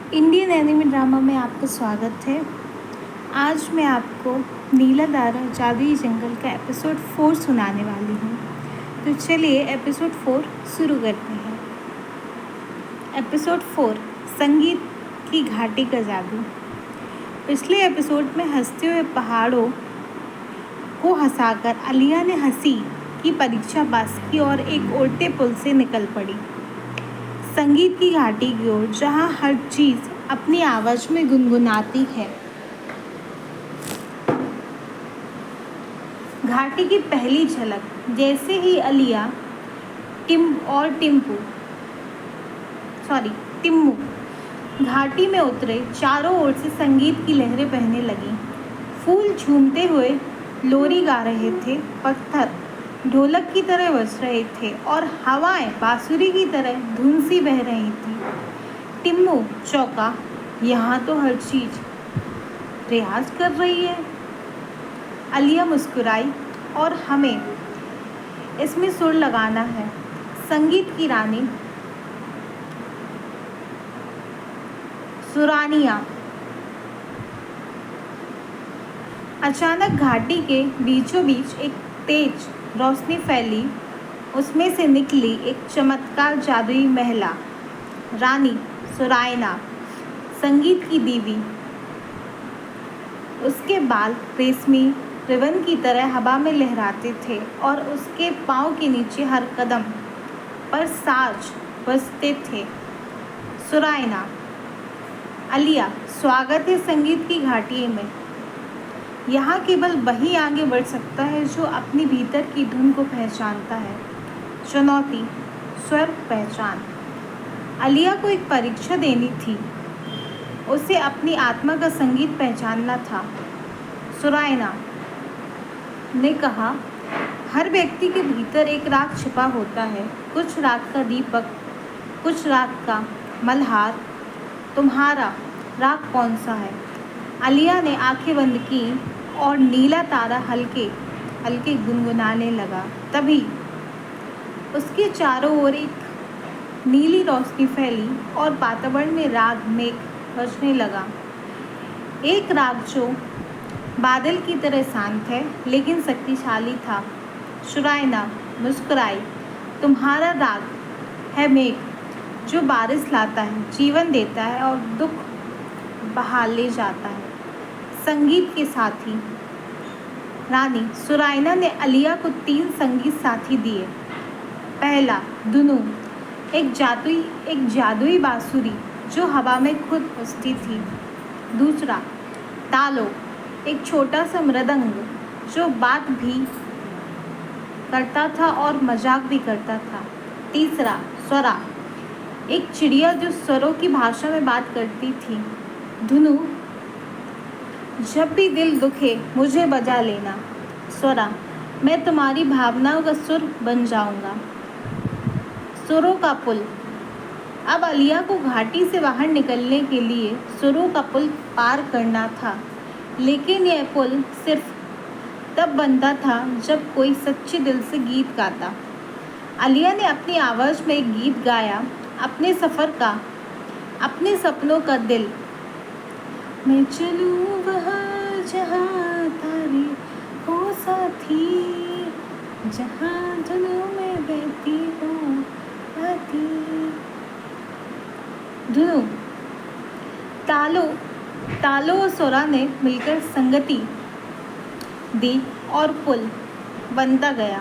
Indian anime drama में आपका स्वागत है। आज मैं आपको नीला तारा जादुई जंगल का एपिसोड 4 सुनाने वाली हूँ। तो चलिए एपिसोड 4 शुरू करते हैं। एपिसोड 4 संगीत की घाटी का जादू। पिछले एपिसोड में हंसते हुए पहाड़ों को हंसाकर आलिया ने हंसी की परीक्षा पास की और एक उल्टे पुल से निकल पड़ी संगीत की घाटी की ओर, जहाँ हर चीज़ अपनी आवाज़ में गुनगुनाती है। घाटी की पहली झलक जैसे ही आलिया टिम्मू घाटी में उतरे, चारों ओर से संगीत की लहरें बहने लगीं। फूल झूमते हुए लोरी गा रहे थे, पत्थर ढोलक की तरह बज रहे थे और हवाएं बांसुरी की तरह धुन सी बह रही थी। टिम्मू चौंका, यहाँ तो हर चीज रियाज कर रही है। आलिया मुस्कुराई, और हमें इसमें सुर लगाना है। संगीत की रानी सुरानिया। अचानक घाटी के बीचों बीच एक तेज रोशनी फैली। उसमें से निकली एक चमत्कार जादुई महिला, रानी सुरायना, संगीत की देवी। उसके बाल रेशमी रिबन की तरह हवा में लहराते थे और उसके पाँव के नीचे हर कदम पर साज बजते थे। सुरायना, आलिया, स्वागत है संगीत की घाटी में। यहाँ केवल वही आगे बढ़ सकता है जो अपनी भीतर की धुन को पहचानता है। चुनौती, स्वर पहचान। आलिया को एक परीक्षा देनी थी। उसे अपनी आत्मा का संगीत पहचानना था। सुरायना ने कहा, हर व्यक्ति के भीतर एक राग छिपा होता है, कुछ राग का दीपक, कुछ राग का मल्हार। तुम्हारा राग कौन सा है? आलिया ने आंखें बंद की और नीला तारा हल्के हल्के गुनगुनाने लगा। तभी उसके चारों ओर एक नीली रोशनी फैली और वातावरण में राग मेघ बजने लगा। एक राग जो बादल की तरह शांत है लेकिन शक्तिशाली था। सुरायना मुस्कुराई, तुम्हारा राग है मेघ, जो बारिश लाता है, जीवन देता है और दुख बहा ले जाता है। संगीत के साथी। रानी सुरायना ने आलिया को 3 संगीत साथी दिए। पहला दुनू, एक जादुई बांसुरी जो हवा में खुद बजती थी। दूसरा तालो, एक छोटा सा मृदंग जो बात भी करता था और मजाक भी करता था। तीसरा स्वरा, एक चिड़िया जो स्वरों की भाषा में बात करती थी। धुनु, जब भी दिल दुखे मुझे बजा लेना। स्वरा, मैं तुम्हारी भावनाओं का सुर बन जाऊंगा। सुरों का पुल। अब आलिया को घाटी से बाहर निकलने के लिए सुरों का पुल पार करना था, लेकिन यह पुल सिर्फ तब बनता था जब कोई सच्चे दिल से गीत गाता। आलिया ने अपनी आवाज़ में एक गीत गाया, अपने सफ़र का, अपने सपनों का दिल। मैं चलूँ वहाँ जहाँ तारे हो साथी, जहाँ धुनों में बहती हो आती। धुनु, तालो और सोरा ने मिलकर संगति दी और पुल बनता गया।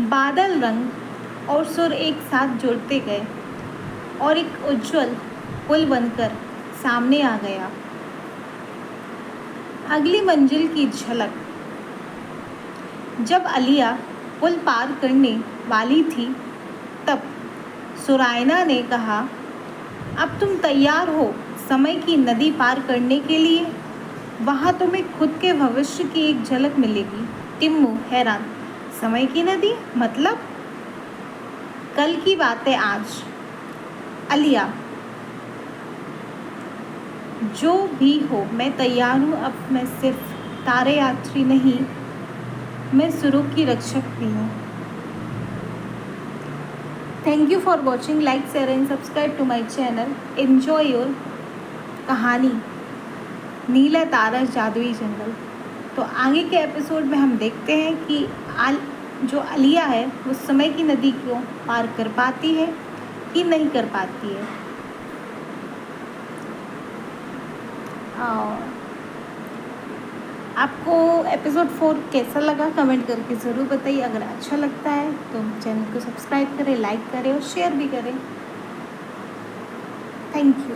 बादल, रंग और सुर एक साथ जुड़ते गए और एक उज्जवल पुल बनकर सामने आ गया। अगली मंजिल की झलक। जब आलिया पुल पार करने वाली थी, तब सुरायना ने कहा, अब तुम तैयार हो समय की नदी पार करने के लिए? वहाँ तुम्हें खुद के भविष्य की एक झलक मिलेगी। टिम्मू हैरान, समय की नदी मतलब? कल की बातें आज। आलिया, जो भी हो मैं तैयार हूँ। अब मैं सिर्फ तारे यात्री नहीं, मैं सुरों की रक्षक भी हूँ। Thank you for watching. Like, share and subscribe to my channel. Enjoy your kahani Neela तारा जादुई जंगल. तो आगे के एपिसोड में हम देखते हैं कि जो आलिया है वो समय की नदी को पार कर पाती है कि नहीं कर पाती है. और आपको एपिसोड 4 कैसा लगा कमेंट करके ज़रूर बताइए. अगर अच्छा लगता है तो चैनल को सब्सक्राइब करें, लाइक करें और शेयर भी करें. Thank you.